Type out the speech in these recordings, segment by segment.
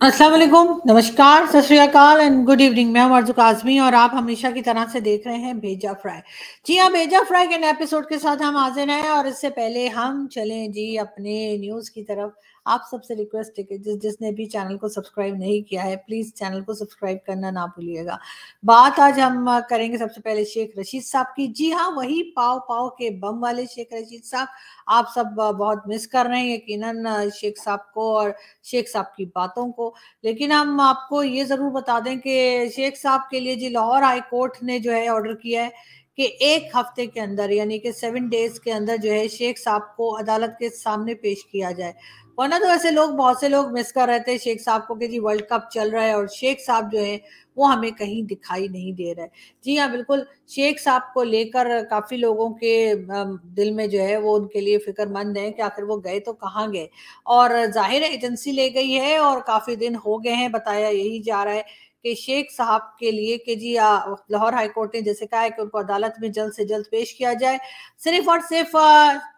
अस्सलाम वालेकुम, नमस्कार, सत श्री अकाल एंड गुड इवनिंग। मैं हूं अर्जुक आजमी और आप हमेशा की तरह से देख रहे हैं भेजा फ्राई। जी हाँ, भेजा फ्राई के नए एपिसोड के साथ हम हाजिर हैं और इससे पहले हम चलें जी अपने न्यूज़ की तरफ। आप सबसे रिक्वेस्ट है कि जिसने भी चैनल को सब्सक्राइब नहीं किया है प्लीज़ चैनल को सब्सक्राइब करना ना भूलिएगा। बात आज हम करेंगे सबसे पहले शेख रशीद साहब की। जी हाँ, वही पाव पाव के बम वाले शेख रशीद साहब। आप सब बहुत मिस कर रहे हैं यकीनन शेख साहब को और शेख साहब की बातों को। लेकिन हम आपको ये ज़रूर बता दें कि शेख साहब के लिए जी लाहौर हाई कोर्ट ने जो है ऑर्डर किया है कि 1 हफ्ते के अंदर यानी कि 7 डेज़ के अंदर जो है शेख साहब को अदालत के सामने पेश किया जाए। वरना तो ऐसे लोग बहुत से लोग मिस कर रहे थे शेख साहब को कि जी वर्ल्ड कप चल रहा है और शेख साहब जो है वो हमें कहीं दिखाई नहीं दे रहा है। जी हाँ, बिल्कुल शेख साहब को लेकर काफ़ी लोगों के दिल में जो है वो उनके लिए फ़िक्रमंद हैं कि आखिर वो गए तो कहाँ गए? और ज़ाहिर है एजेंसी ले गई है और काफ़ी दिन हो गए हैं, बताया यही जा रहा है कि शेख साहब के लिए कि जी लाहौर हाई कोर्ट ने जैसे कहा है कि उनको अदालत में जल्द से जल्द पेश किया जाए। सिर्फ़ और सिर्फ़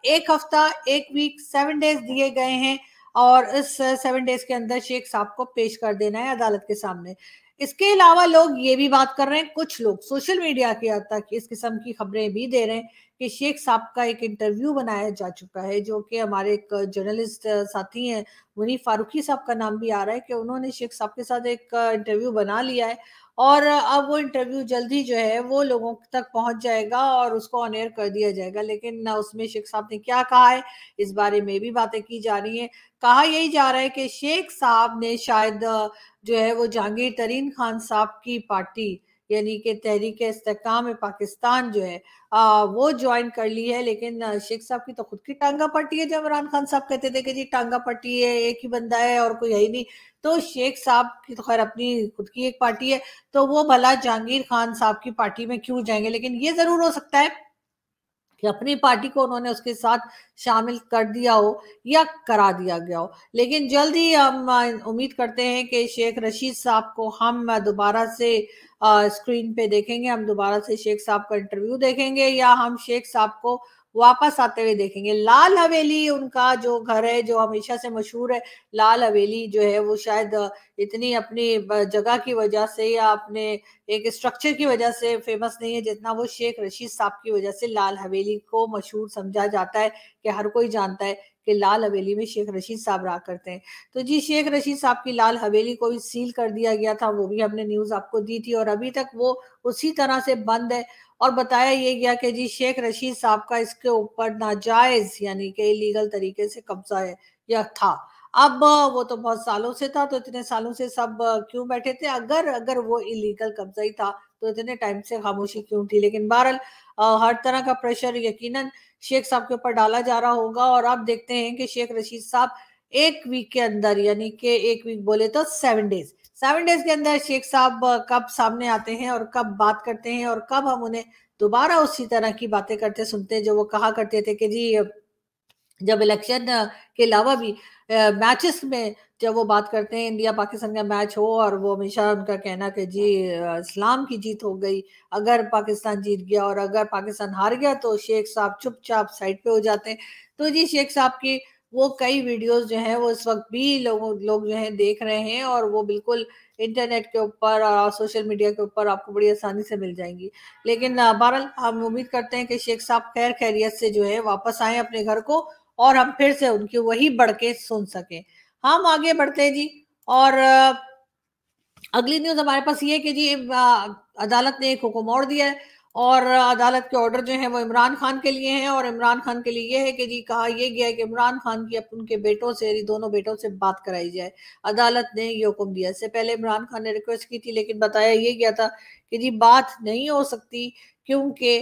1 हफ़्ता, 1 वीक, 7 डेज़ दिए गए हैं और इस 7 डेज़ के अंदर शेख साहब को पेश कर देना है अदालत के सामने। इसके अलावा लोग ये भी बात कर रहे हैं, कुछ लोग सोशल मीडिया के हद तक इस किस्म की खबरें भी दे रहे हैं कि शेख साहब का एक इंटरव्यू बनाया जा चुका है, जो कि हमारे एक जर्नलिस्ट साथी हैं, मुनीफ फारूकी साहब का नाम भी आ रहा है कि उन्होंने शेख साहब के साथ एक इंटरव्यू बना लिया है और अब वो इंटरव्यू जल्द ही जो है वो लोगों तक पहुँच जाएगा और उसको ऑन एयर कर दिया जाएगा। लेकिन उसमें शेख साहब ने क्या कहा है, इस बारे में भी बातें की जा रही हैं। कहा यही जा रहा है कि शेख साहब ने शायद जो है वो जहांगीर तरीन खान साहब की पार्टी यानी कि तहरीक-ए-इस्तेहकाम-ए-पाकिस्तान जो है वो जॉइन कर ली है। लेकिन शेख साहब की तो खुद की टांगा पट्टी है, जब इमरान खान साहब कहते थे कि जी टांगा पट्टी है, एक ही बंदा है और कोई है ही नहीं। तो शेख साहब की तो खैर अपनी खुद की एक पार्टी है, तो वो भला जहांगीर खान साहब की पार्टी में क्यों जाएँगे? लेकिन ये ज़रूर हो सकता है कि अपनी पार्टी को उन्होंने उसके साथ शामिल कर दिया हो या करा दिया गया हो। लेकिन जल्द ही हम उम्मीद करते हैं कि शेख रशीद साहब को हम दोबारा से स्क्रीन पे देखेंगे, हम दोबारा से शेख साहब का इंटरव्यू देखेंगे या हम शेख साहब को वापस आते हुए देखेंगे। लाल हवेली उनका जो घर है, जो हमेशा से मशहूर है, लाल हवेली जो है वो शायद इतनी अपनी जगह की वजह से या अपने एक स्ट्रक्चर की वजह से फेमस नहीं है जितना वो शेख रशीद साहब की वजह से लाल हवेली को मशहूर समझा जाता है कि हर कोई जानता है कि लाल हवेली में शेख रशीद साहब रहा करते हैं। तो जी शेख रशीद साहब की लाल हवेली को भी सील कर दिया गया था, वो भी हमने न्यूज़ आपको दी थी और अभी तक वो उसी तरह से बंद है और बताया ये गया कि जी शेख रशीद साहब का इसके ऊपर नाजायज़ यानी कि इलीगल तरीके से कब्ज़ा है या था। अब वो तो बहुत सालों से था, तो इतने सालों से सब क्यों बैठे थे? अगर अगर वो इलीगल कब्ज़ा ही था, तो इतने टाइम से खामोशी क्यों थी? लेकिन बहरहाल हर तरह का प्रेशर यकीनन शेख साहब के ऊपर डाला जा रहा होगा और अब देखते हैं कि शेख रशीद साहब 1 वीक के अंदर यानी कि 1 वीक बोले तो 7 डेज़, 7 डेज़ के अंदर शेख साहब कब सामने आते हैं और कब बात करते हैं और कब हम उन्हें दोबारा उसी तरह की बातें करते सुनते हैं, जो वो कहा करते थे कि जी जब इलेक्शन के अलावा भी मैचेस में जब वो बात करते हैं इंडिया पाकिस्तान का मैच हो और वो हमेशा उनका कहना कि जी इस्लाम की जीत हो गई, अगर पाकिस्तान जीत गया और अगर पाकिस्तान हार गया तो शेख साहब चुपचाप साइड पे हो जाते हैं। तो जी शेख साहब की वो कई वीडियोस जो हैं वो इस वक्त भी लोग जो हैं देख रहे हैं और वो बिल्कुल इंटरनेट के ऊपर और सोशल मीडिया के ऊपर आपको बड़ी आसानी से मिल जाएंगी। लेकिन बहरहाल हम उम्मीद करते हैं कि शेख साहब खैर खैरियत से जो है वापस आए अपने घर को और हम फिर से उनकी वही बढ़के सुन सकें। हम आगे बढ़ते हैं जी और अगली न्यूज़ हमारे पास ये है कि जी अदालत ने एक हुक्म और दिया है और अदालत के ऑर्डर जो हैं वो इमरान खान के लिए हैं और इमरान खान के लिए ये है कि जी कहा ये गया है कि इमरान खान की उनके बेटों से दोनों बेटों से बात कराई जाए। अदालत ने ये हुक्म दिया। इससे पहले इमरान खान ने रिक्वेस्ट की थी लेकिन बताया ये गया था कि जी बात नहीं हो सकती क्योंकि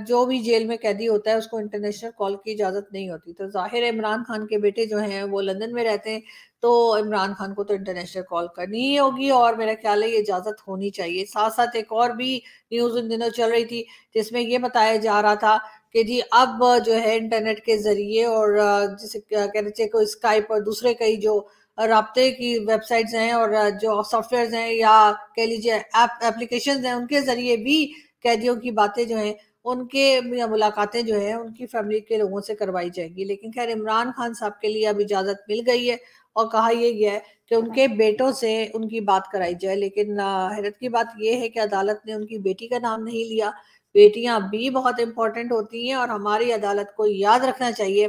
जो भी जेल में कैदी होता है उसको इंटरनेशनल कॉल की इजाज़त नहीं होती। तो ज़ाहिर है इमरान खान के बेटे जो हैं वो लंदन में रहते हैं, तो इमरान खान को तो इंटरनेशनल कॉल करनी ही होगी और मेरा ख्याल है ये इजाज़त होनी चाहिए। साथ-साथ एक और भी न्यूज़ इन दिनों चल रही थी जिसमें ये बताया जा रहा था कि जी अब जो है इंटरनेट के ज़रिए और जिसे क्या कहते हैं कोई स्काइप और दूसरे कई जो राब्ते की वेबसाइट्स हैं और जो सॉफ्टवेयर्स हैं या कह लीजिए एप्लीकेशंस हैं उनके ज़रिए भी कैदियों की बातें जो हैं उनके मुलाकातें जो है उनकी फैमिली के लोगों से करवाई जाएगी। लेकिन खैर इमरान खान साहब के लिए अब इजाज़त मिल गई है और कहा यह गया है कि उनके बेटों से उनकी बात कराई जाए। लेकिन हैरत की बात यह है कि अदालत ने उनकी बेटी का नाम नहीं लिया। बेटियां भी बहुत इंपॉर्टेंट होती हैं और हमारी अदालत को याद रखना चाहिए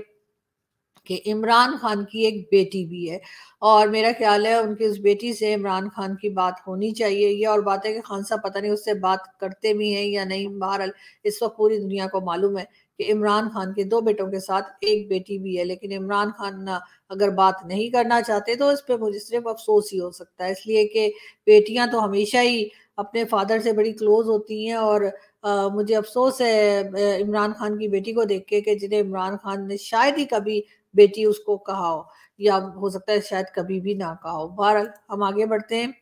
कि इमरान खान की एक बेटी भी है और मेरा ख्याल है उनकी उस बेटी से इमरान खान की बात होनी चाहिए। ये और बात है कि खान साहब पता नहीं उससे बात करते भी हैं या नहीं। बहरहाल इस वक्त पूरी दुनिया को मालूम है कि इमरान खान के 2 बेटों के साथ एक बेटी भी है। लेकिन इमरान खान अगर बात नहीं करना चाहते तो इस पे मुझे सिर्फ अफसोस ही हो सकता है, इसलिए कि बेटियां तो हमेशा ही अपने फादर से बड़ी क्लोज होती हैं। और मुझे अफसोस है इमरान खान की बेटी को देख के कि जिन्हें इमरान खान ने शायद ही कभी बेटी उसको कहा हो या हो सकता है शायद कभी भी ना कहा हो। बहरहाल हम आगे बढ़ते हैं।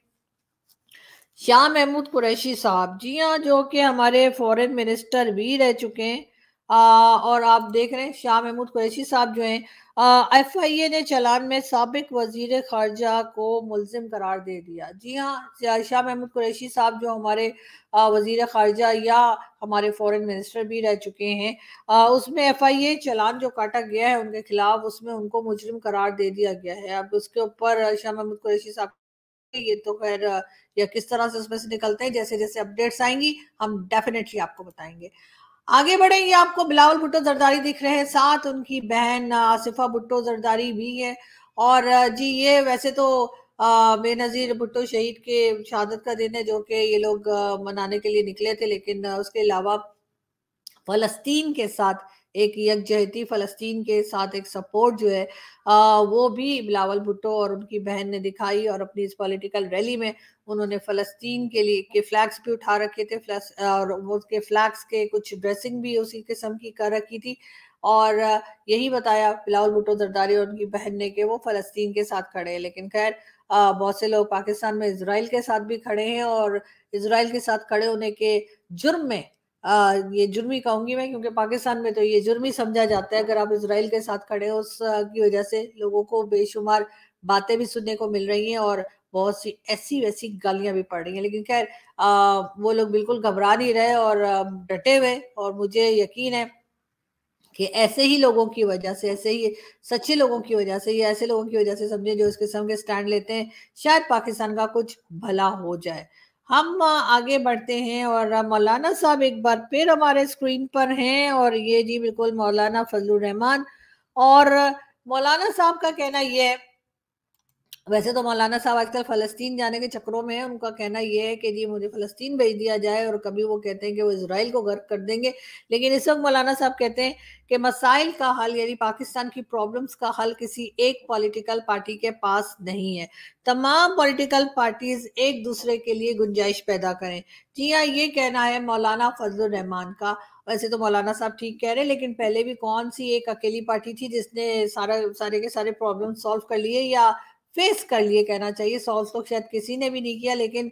शाह महमूद कुरैशी साहब, जी हाँ, जो कि हमारे फॉरेन मिनिस्टर भी रह चुके हैं। और आप देख रहे हैं शाह महमूद कुरैशी साहब जो हैं, एफआईए ने चलान में साबिक वजीर खारजा को मुलजिम करार दे दिया। जी हाँ, शाह महमूद कुरैशी साहब जो हमारे वजीर खारजा या हमारे फॉरेन मिनिस्टर भी रह चुके हैं, उसमें एफआईए चलान जो काटा गया है उनके खिलाफ, उसमें उनको मुजरिम करार दे दिया गया है। अब उसके ऊपर शाह महमूद कुरैशी साहब ये तो खैर या किस तरह से उसमें से निकलते हैं, जैसे जैसे अपडेट्स आएंगी हम डेफिनेटली आपको बताएंगे। आगे बढ़ेंगे। आपको बिलावल भुट्टो जरदारी दिख रहे हैं, साथ उनकी बहन आसिफा भुट्टो जरदारी भी है। और जी ये वैसे तो बेनजीर भुट्टो शहीद के शहादत का दिन है जो कि ये लोग मनाने के लिए निकले थे। लेकिन उसके अलावा फलस्तीन के साथ एक यकजहती, फलस्तीन के साथ एक सपोर्ट जो है वो भी बिलावल भुट्टो और उनकी बहन ने दिखाई। और अपनी इस पॉलिटिकल रैली में उन्होंने फलस्तीन के लिए के फ्लैग्स भी उठा रखे थे, और वो उसके फ्लैग्स के कुछ ड्रेसिंग भी उसी किस्म की कर रखी थी। और यही बताया बिलावल भुट्टो जरदारी और उनकी बहन ने कि वो फलस्तीन के साथ खड़े हैं। लेकिन खैर बहुत से लोग पाकिस्तान में इसराइल के साथ भी खड़े हैं और इसराइल के साथ खड़े होने के जुर्म में, ये जुर्म ही कहूंगी मैं क्योंकि पाकिस्तान में तो ये जुर्म ही समझा जाता है अगर आप इसराइल के साथ खड़े हो। उस की वजह से लोगों को बेशुमार बातें भी सुनने को मिल रही हैं और बहुत सी ऐसी वैसी गालियां भी पड़ रही हैं। लेकिन खैर वो लोग बिल्कुल घबरा नहीं रहे और डटे हुए। और मुझे यकीन है कि ऐसे ही लोगों की वजह से, ऐसे ही सच्चे लोगों की वजह से, या ऐसे लोगों की वजह से समझे जो इस किस्म के स्टैंड लेते हैं, शायद पाकिस्तान का कुछ भला हो जाए। हम आगे बढ़ते हैं और मौलाना साहब एक बार फिर हमारे स्क्रीन पर हैं और ये जी बिल्कुल मौलाना फजलुर रहमान। और मौलाना साहब का कहना यह है, वैसे तो मौलाना साहब आजकल फ़लस्तीन जाने के चक्करों में हैं। उनका कहना ये है कि जी मुझे फ़लस्तीन भेज दिया जाए और कभी वो कहते हैं कि वो इज़राइल को गर्क कर देंगे। लेकिन इस वक़्त मौलाना साहब कहते हैं कि मसाइल का हल यानी पाकिस्तान की प्रॉब्लम्स का हल किसी एक पॉलिटिकल पार्टी के पास नहीं है। तमाम पॉलिटिकल पार्टीज़ एक दूसरे के लिए गुंजाइश पैदा करें। जी हाँ, ये कहना है मौलाना फजलुर रहमान का। वैसे तो मौलाना साहब ठीक कह रहे हैं, लेकिन पहले भी कौन-सी एक अकेली पार्टी थी जिसने सारे के सारे प्रॉब्लम सॉल्व कर लिए या फेस कर लिए कहना चाहिए। सॉल्व तो शायद किसी ने भी नहीं किया, लेकिन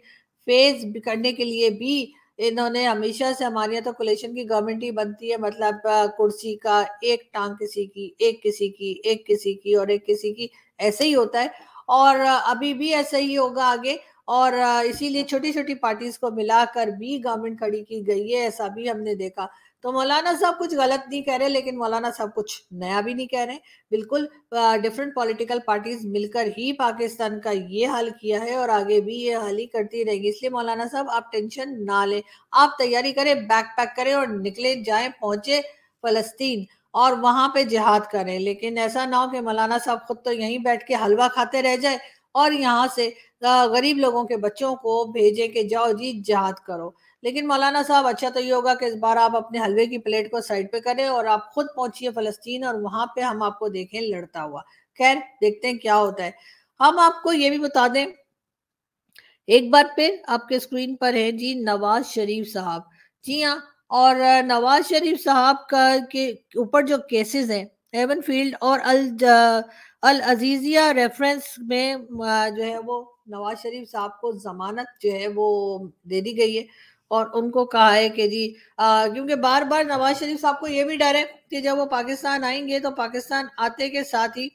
फेस करने के लिए भी इन्होंने हमेशा से, हमारे यहाँ तो कोलेशन की गवर्नमेंट ही बनती है, मतलब कुर्सी का एक टांग किसी की, एक किसी की, एक किसी की और एक किसी की, ऐसे ही होता है। और अभी भी ऐसा ही होगा आगे। और इसीलिए छोटी छोटी पार्टीज को मिलाकर भी गवर्नमेंट खड़ी की गई है, ऐसा भी हमने देखा। तो मौलाना साहब कुछ गलत नहीं कह रहे, लेकिन मौलाना साहब कुछ नया भी नहीं कह रहे। बिल्कुल डिफरेंट पॉलिटिकल पार्टीज मिलकर ही पाकिस्तान का ये हल किया है और आगे भी ये हल ही करती रहेगी। इसलिए मौलाना साहब आप टेंशन ना लें, आप तैयारी करें, बैग पैक करें और निकले जाएं, पहुंचे फलस्तीन और वहां पे जिहाद करें। लेकिन ऐसा ना हो कि मौलाना साहब खुद तो यहीं बैठ के हलवा खाते रह जाए और यहाँ से गरीब लोगों के बच्चों को भेजें कि जाओ जी जिहाद करो। लेकिन मौलाना साहब अच्छा तो ये होगा कि इस बार आप अपने हलवे की प्लेट को साइड पे करें और आप खुद पहुंचिए फलस्तीन और वहां पे हम आपको देखें लड़ता हुआ। खैर देखते हैं क्या होता है। हम आपको ये भी बता दें, एक बार फिर आपके स्क्रीन पर है जी नवाज शरीफ साहब। जी हाँ, और नवाज शरीफ साहब का के ऊपर जो केसेस हैं, हेवन फील्ड और अल अजीजिया रेफरेंस में जो है वो नवाज शरीफ साहब को जमानत जो है वो दे दी गई है। और उनको कहा है कि जी क्योंकि बार बार नवाज शरीफ साहब को ये भी डर है कि जब वो पाकिस्तान आएंगे तो पाकिस्तान आते के साथ ही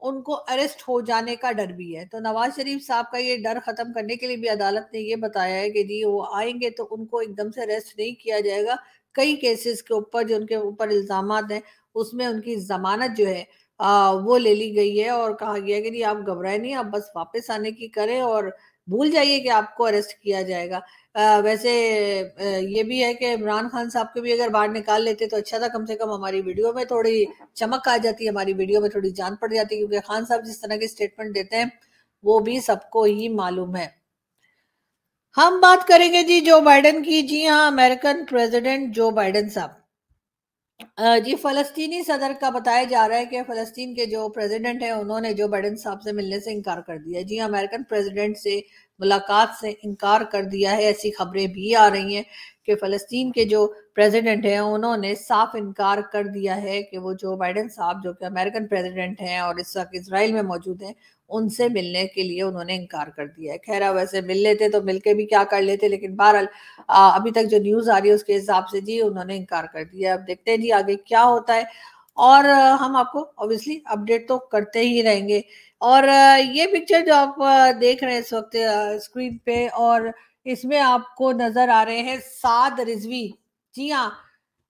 उनको अरेस्ट हो जाने का डर भी है। तो नवाज शरीफ साहब का ये डर खत्म करने के लिए भी अदालत ने ये बताया है कि जी वो आएंगे तो उनको एकदम से अरेस्ट नहीं किया जाएगा, कई केसेस के ऊपर जो उनके ऊपर इल्जामात हैं उसमें उनकी जमानत जो है वो ले ली गई है और कहा गया है कि नहीं, आप घबराए नहीं, आप बस वापस आने की करें और भूल जाइए कि आपको अरेस्ट किया जाएगा। वैसे ये भी है कि इमरान खान साहब को भी अगर बाहर निकाल लेते तो अच्छा था, कम से कम हमारी वीडियो में थोड़ी चमक आ जाती, हमारी वीडियो में थोड़ी जान पड़ जाती, क्योंकि खान साहब जिस तरह के स्टेटमेंट देते हैं वो भी सबको ही मालूम है। हम बात करेंगे जी जो बाइडेन की। जी हाँ, अमेरिकन प्रेसिडेंट जो बाइडेन साहब, जी फलस्तीनी सदर का बताया जा रहा है कि फलस्तीन के जो प्रेसिडेंट हैं उन्होंने जो बाइडेन साहब से मिलने से इनकार कर दिया। जी अमेरिकन प्रेसिडेंट से मुलाकात से इनकार कर दिया है। ऐसी खबरें भी आ रही हैं कि फलस्तीन के जो प्रेसिडेंट हैं उन्होंने साफ इनकार कर दिया है कि वो जो बाइडेन साहब जो कि अमेरिकन प्रेसिडेंट हैं और इस वक्त इसराइल में मौजूद हैं उनसे मिलने के लिए उन्होंने इनकार कर दिया है। खैर वैसे मिल लेते तो मिलके भी क्या कर लेते, लेकिन बहरहाल अभी तक जो न्यूज आ रही है उसके हिसाब से जी उन्होंने इनकार कर दिया। अब देखते हैं जी आगे क्या होता है और हम आपको ऑब्वियसली अपडेट तो करते ही रहेंगे। और ये पिक्चर जो आप देख रहे हैं इस वक्त स्क्रीन पे, और इसमें आपको नजर आ रहे हैं साद रिजवी। जी हाँ,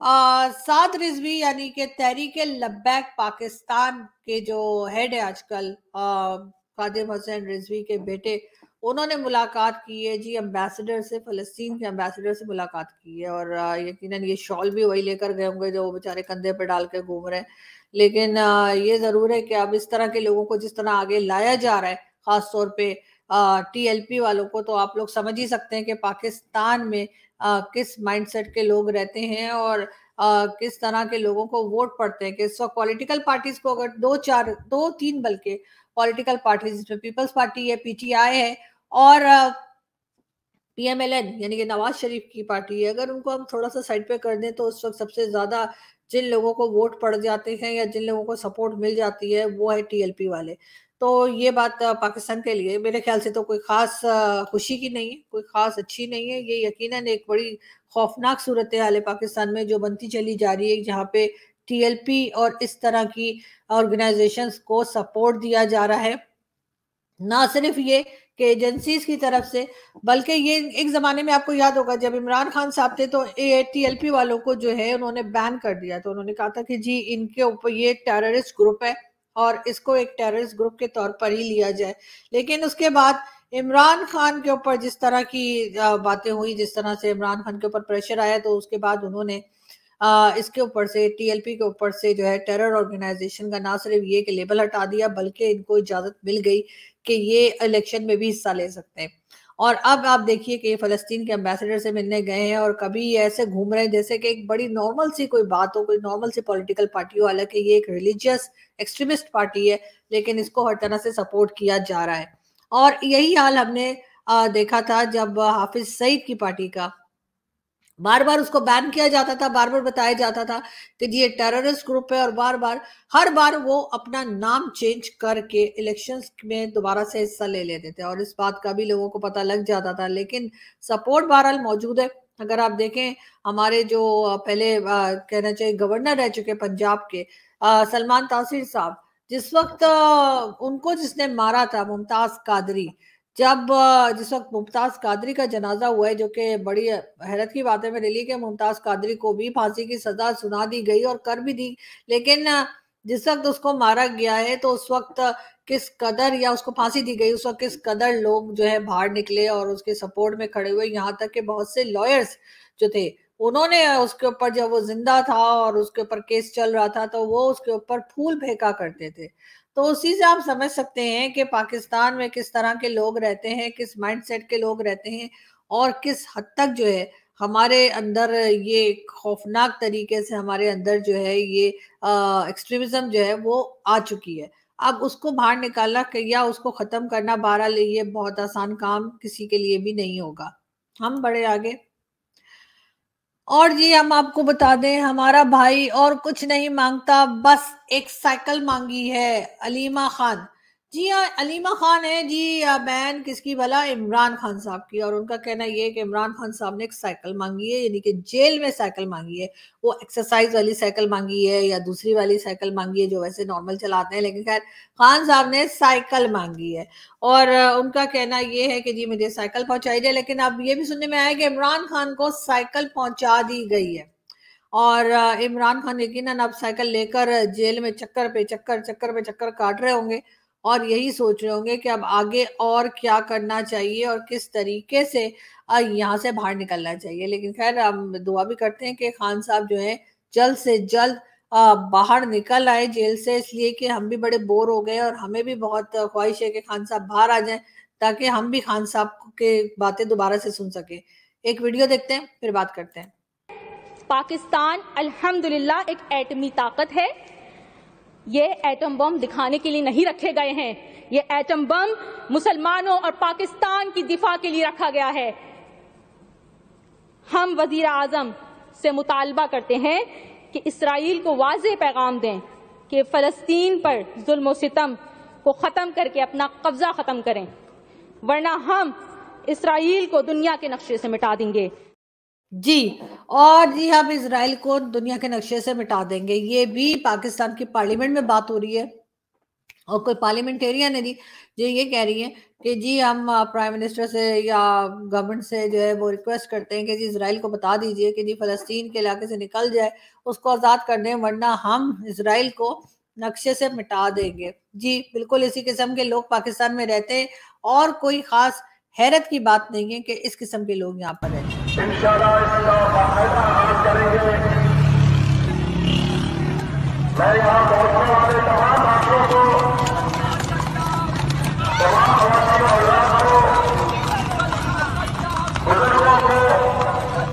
साद रिजवी यानी कि तहरीक लब्बैक पाकिस्तान के जो हेड है आजकल, खादिम हसन रिजवी के बेटे, उन्होंने मुलाकात की है जी एम्बेसडर से, फलस्तीन के एम्बेसडर से मुलाकात की है। और यकीनन ये शॉल भी वही लेकर गए होंगे जो बेचारे कंधे पे डाल के घूम रहे हैं। लेकिन ये जरूर है कि अब इस तरह के लोगों को जिस तरह आगे लाया जा रहा है, खास तौर पे टीएलपी वालों को, तो आप लोग समझ ही सकते हैं कि पाकिस्तान में किस माइंडसेट के लोग रहते हैं और किस तरह के लोगों को वोट पड़ते हैं। कि इस वक्त पॉलिटिकल पार्टीज को अगर दो तीन बल्कि पॉलिटिकल पार्टीज, जिसमें पीपल्स पार्टी है, पीटीआई है और पीएमएलएन यानी कि नवाज शरीफ की पार्टी है, अगर उनको हम थोड़ा सा साइड पे कर दें तो उस वक्त सबसे ज्यादा जिन लोगों को वोट पड़ जाते हैं या जिन लोगों को सपोर्ट मिल जाती है वो है टीएलपी वाले। तो ये बात पाकिस्तान के लिए मेरे ख्याल से तो कोई खास खुशी की नहीं है, कोई खास अच्छी नहीं है। ये यकीनन एक बड़ी खौफनाक सूरत हाल है पाकिस्तान में जो बनती चली जा रही है, जहाँ पे टीएलपी और इस तरह की ऑर्गेनाइजेशंस को सपोर्ट दिया जा रहा है। ना सिर्फ ये कि एजेंसीज की तरफ से, बल्कि ये एक जमाने में आपको याद होगा जब इमरान खान साहब थे तो टीएलपी वालों को जो है उन्होंने बैन कर दिया। तो उन्होंने कहा था कि जी इनके ऊपर ये टेररिस्ट ग्रुप है और इसको एक टेररिस्ट ग्रुप के तौर पर ही लिया जाए। लेकिन उसके बाद इमरान खान के ऊपर जिस तरह की बातें हुई, जिस तरह से इमरान खान के ऊपर प्रेशर आया, तो उसके बाद उन्होंने इसके ऊपर से, टीएलपी के ऊपर से जो है टेरर ऑर्गेनाइजेशन का ना सिर्फ ये कि लेबल हटा दिया, बल्कि इनको इजाजत मिल गई कि ये इलेक्शन में भी हिस्सा ले सकते हैं। और अब आप देखिए कि फलस्तीन के एम्बेसडर से मिलने गए हैं और कभी ऐसे घूम रहे हैं जैसे कि एक बड़ी नॉर्मल सी कोई बात हो, कोई नॉर्मल सी पॉलिटिकल पार्टी हो। हालांकि ये एक रिलीजियस एक्सट्रीमिस्ट पार्टी है, लेकिन इसको हर तरह से सपोर्ट किया जा रहा है। और यही हाल हमने देखा था जब हाफिज सईद की पार्टी का बार बार उसको बैन किया जाता था, बार बार बताया जाता था कि जी ये टेररिस्ट ग्रुप है, और बार बार हर बार वो अपना नाम चेंज करके इलेक्शंस में दोबारा से हिस्सा ले लेते थे और इस बात का भी लोगों को पता लग जाता था। लेकिन सपोर्ट बहरहाल मौजूद है। अगर आप देखें हमारे जो पहले कहना चाहिए गवर्नर रह चुके पंजाब के सलमान तासीर साहब, जिस वक्त उनको जिसने मारा था मुमताज कादरी, जब जिस वक्त मुमताज कादरी का जनाजा हुआ है, जो कि बड़ी हैरत की बात है मेरे लिए कि मुमताज कादरी को भी फांसी की सजा सुना दी गई और कर भी दी, लेकिन जिस वक्त उसको मारा गया है तो उस वक्त किस कदर, या उसको फांसी दी गई उस वक्त किस कदर लोग जो है बाहर निकले और उसके सपोर्ट में खड़े हुए। यहाँ तक कि बहुत से लॉयर्स जो थे उन्होंने उसके ऊपर, जब वो जिंदा था और उसके ऊपर केस चल रहा था, तो वो उसके ऊपर फूल फेंका करते थे। तो उसी से आप समझ सकते हैं कि पाकिस्तान में किस तरह के लोग रहते हैं, किस माइंडसेट के लोग रहते हैं और किस हद तक जो है हमारे अंदर ये खौफनाक तरीके से हमारे अंदर जो है ये एक्सट्रीमिज्म जो है वो आ चुकी है। अब उसको बाहर निकालना या उसको खत्म करना बहरहाल ये बहुत आसान काम किसी के लिए भी नहीं होगा। हम बढ़े आगे। और जी हम आपको बता दें हमारा भाई और कुछ नहीं मांगता, बस एक साइकिल मांगी है, अलीमा खान। जी हाँ, अलीमा खान है जी बहन किसकी भला, इमरान खान साहब की। और उनका कहना ये है कि इमरान खान साहब ने एक साइकिल मांगी है, यानी कि जेल में साइकिल मांगी है। वो एक्सरसाइज वाली साइकिल मांगी है या दूसरी वाली साइकिल मांगी है जो वैसे नॉर्मल चलाते हैं, लेकिन खैर खान साहब ने साइकिल मांगी है। और उनका कहना ये है कि जी मुझे साइकिल पहुंचाई जाए। लेकिन अब ये भी सुनने में आया कि इमरान खान को साइकिल पहुंचा दी गई है। और इमरान खान यकीनन अब साइकिल लेकर जेल में चक्कर काट रहे होंगे और यही सोच रहे होंगे कि अब आगे और क्या करना चाहिए और किस तरीके से यहाँ से बाहर निकलना चाहिए। लेकिन खैर हम दुआ भी करते हैं कि खान साहब जो है जल्द से जल्द बाहर निकल आए जेल से, इसलिए कि हम भी बड़े बोर हो गए और हमें भी बहुत ख्वाहिश है कि खान साहब बाहर आ जाएं ताकि हम भी खान साहब के बातें दोबारा से सुन सके। एक वीडियो देखते हैं फिर बात करते हैं। पाकिस्तान अल्हम्दुलिल्लाह एक एटमी ताकत है। ये एटम बम दिखाने के लिए नहीं रखे गए हैं, ये एटम बम मुसलमानों और पाकिस्तान की दिफा के लिए रखा गया है। हम वजीर आजम से मुतालबा करते हैं कि इसराइल को वाज़ेह पैगाम दें कि फ़लस्तीन पर जुल्म और सितम को ख़त्म करके अपना कब्ज़ा ख़त्म करें, वरना हम इसराइल को दुनिया के नक्शे से मिटा देंगे। जी, और जी हम इजराइल को दुनिया के नक्शे से मिटा देंगे, ये भी पाकिस्तान की पार्लियामेंट में बात हो रही है और कोई पार्लियामेंटेरियन है जी जो ये कह रही है कि जी हम प्राइम मिनिस्टर से या गवर्नमेंट से जो है वो रिक्वेस्ट करते हैं कि जी इजराइल को बता दीजिए कि जी फलस्तीन के इलाके से निकल जाए, उसको आज़ाद कर दें, वरना हम इजराइल को नक्शे से मिटा देंगे। जी बिल्कुल इसी किस्म के लोग पाकिस्तान में रहते हैं और कोई खास हैरत की बात नहीं है कि इस किस्म के लोग यहाँ पर रहते हैं। इंशाअल्लाह इसका बाकायदा आगाज करेंगे। मैं यहाँ पहुंचने वाले तमाम बातों को, तमाम खवातीन और औलाद को, बुजुर्गों को।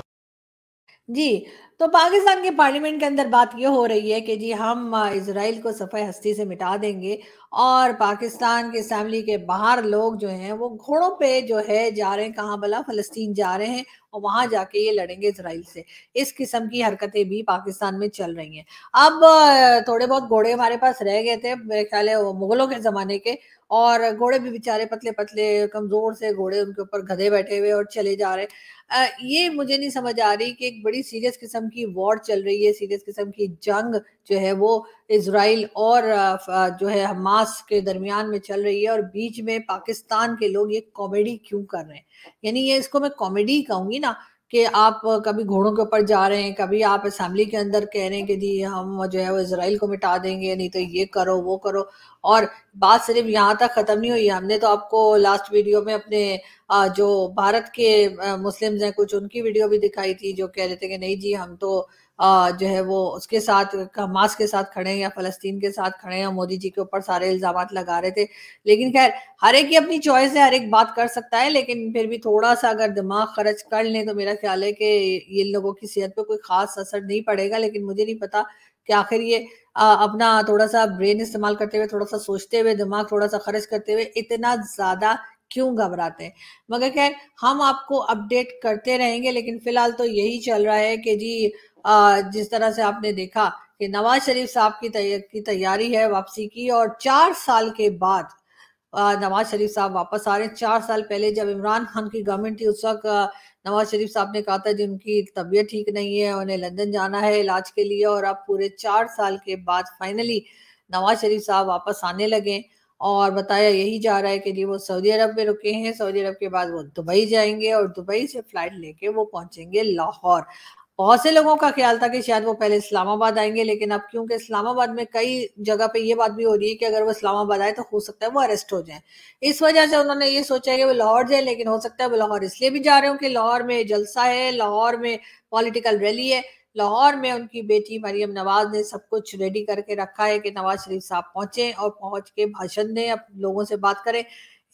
जी, तो पाकिस्तान के पार्लियामेंट के अंदर बात ये हो रही है कि जी हम इजराइल को सफ़े हस्ती से मिटा देंगे और पाकिस्तान के असेंबली के बाहर लोग जो हैं वो घोड़ों पे जो है जा रहे हैं, कहाँ भला फ़लस्तीन जा रहे हैं और वहां जाके ये लड़ेंगे इजराइल से। इस किस्म की हरकतें भी पाकिस्तान में चल रही हैं। अब थोड़े बहुत घोड़े हमारे पास रह गए थे, मेरे ख्याल है वो मुगलों के ज़माने के, और घोड़े भी बेचारे पतले पतले कमज़ोर से घोड़े, उनके ऊपर गधे बैठे हुए और चले जा रहे हैं। ये मुझे नहीं समझ आ रही कि एक बड़ी सीरियस किस्म की वॉर चल रही है, सीरियस किस्म की जंग जो है वो इजराइल और जो है हमास के दरमियान में चल रही है और बीच में पाकिस्तान के लोग ये कॉमेडी क्यों कर रहे हैं। यानी ये इसको मैं कॉमेडी कहूंगी ना कि आप कभी घोड़ों के ऊपर जा रहे हैं, कभी आप असेंबली के अंदर कह रहे हैं कि जी हम जो है वो इजराइल को मिटा देंगे, नहीं तो ये करो वो करो। और बात सिर्फ यहाँ तक खत्म नहीं हुई। हमने तो आपको लास्ट वीडियो में अपने जो भारत के मुस्लिम्स हैं कुछ, उनकी वीडियो भी दिखाई थी जो कह रहे थे कि नहीं जी हम तो जो है वो उसके साथ, हमास के साथ खड़े हैं या फलस्तीन के साथ खड़े हैं, मोदी जी के ऊपर सारे इल्जामात लगा रहे थे। लेकिन खैर हर एक की अपनी चॉइस है, हर एक बात कर सकता है, लेकिन फिर भी थोड़ा सा अगर दिमाग खर्च कर लें तो मेरा ख्याल है कि ये लोगों की सेहत पे कोई खास असर नहीं पड़ेगा। लेकिन मुझे नहीं पता कि आखिर ये अपना थोड़ा सा ब्रेन इस्तेमाल करते हुए, थोड़ा सा सोचते हुए, दिमाग थोड़ा सा खर्च करते हुए इतना ज्यादा क्यों घबराते हैं। मगर खैर हम आपको अपडेट करते रहेंगे। लेकिन फिलहाल तो यही चल रहा है कि जी जिस तरह से आपने देखा कि नवाज शरीफ साहब की तैयारी है वापसी की, और 4 साल के बाद नवाज शरीफ साहब वापस आ रहे हैं। 4 साल पहले जब इमरान खान की गवर्नमेंट थी उस वक्त नवाज शरीफ साहब ने कहा था जी उनकी तबीयत ठीक नहीं है, उन्हें लंदन जाना है इलाज के लिए, और अब पूरे 4 साल के बाद फाइनली नवाज शरीफ साहब वापस आने लगे। और बताया यही जा रहा है कि जी वो सऊदी अरब में रुके हैं, सऊदी अरब के बाद वो दुबई जाएंगे और दुबई से फ्लाइट लेके वो पहुंचेंगे लाहौर। बहुत से लोगों का ख्याल था कि शायद वो पहले इस्लामाबाद आएंगे, लेकिन अब क्योंकि इस्लामाबाद में कई जगह पे ये बात भी हो रही है कि अगर वो इस्लामाबाद आए तो हो सकता है वो अरेस्ट हो जाए, इस वजह से उन्होंने ये सोचा है कि वो लाहौर जाए। लेकिन हो सकता है वो लाहौर इसलिए भी जा रहे हो कि लाहौर में जलसा है, लाहौर में पॉलिटिकल रैली है, लाहौर में उनकी बेटी मरियम नवाज ने सब कुछ रेडी करके रखा है कि नवाज शरीफ साहब पहुंचे और पहुंच के भाषण दें, अब लोगों से बात करें।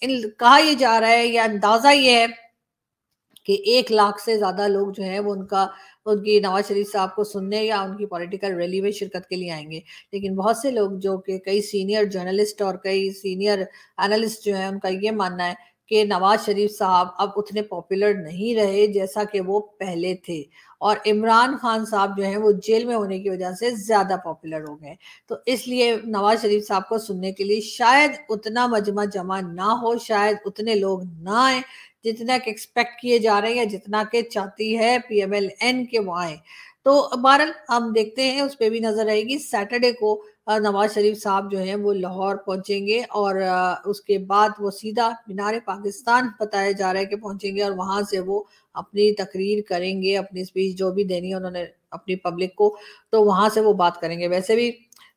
कहा यह जा रहा है या अंदाजा ये है कि 1 लाख से ज्यादा लोग जो है वो उनकी नवाज शरीफ साहब को सुनने या उनकी पॉलिटिकल रैली में शिरकत के लिए आएंगे। लेकिन बहुत से लोग जो कि कई सीनियर जर्नलिस्ट और कई सीनियर एनालिस्ट जो है उनका ये मानना है कि नवाज शरीफ साहब अब उतने पॉपुलर नहीं रहे जैसा कि वो पहले थे, और इमरान खान साहब जो है वो जेल में होने की वजह से ज्यादा पॉपुलर हो गए। तो इसलिए नवाज शरीफ साहब को सुनने के लिए शायद उतना मजमा जमा ना हो, शायद उतने लोग ना आए जितना कि एक्सपेक्ट किए जा रहे हैं या जितना के चाहती है पीएमएलएन के वो आए। तो बहरहाल हम देखते हैं, उस पर भी नजर आएगी। सैटरडे को नवाज शरीफ साहब जो हैं वो लाहौर पहुंचेंगे और उसके बाद वो सीधा मीनार पाकिस्तान बताया जा रहा है कि पहुंचेंगे और वहां से वो अपनी तकरीर करेंगे, अपनी स्पीच जो भी देनी है उन्होंने अपनी पब्लिक को, तो वहां से वो बात करेंगे। वैसे भी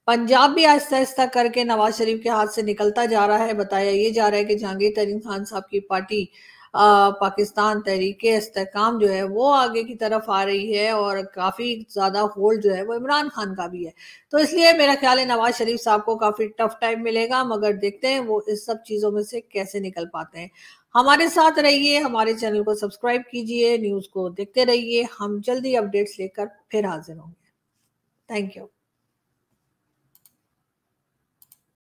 पंजाब भी आहिस्ता आहिस्ता करके नवाज शरीफ के हाथ से निकलता जा रहा है। बताया ये जा रहा है कि जहांगीर तरीन खान साहब की पार्टी पाकिस्तान तहरीके इस्तेहकाम जो है वो आगे की तरफ आ रही है और काफी ज्यादा होल्ड जो है वो इमरान खान का भी है। तो इसलिए मेरा ख्याल है नवाज शरीफ साहब को काफी टफ टाइम मिलेगा, मगर देखते हैं वो इस सब चीजों में से कैसे निकल पाते हैं। हमारे साथ रहिए, हमारे चैनल को सब्सक्राइब कीजिए, न्यूज को देखते रहिए। हम जल्दी अपडेट्स लेकर फिर हाजिर होंगे। Thank you.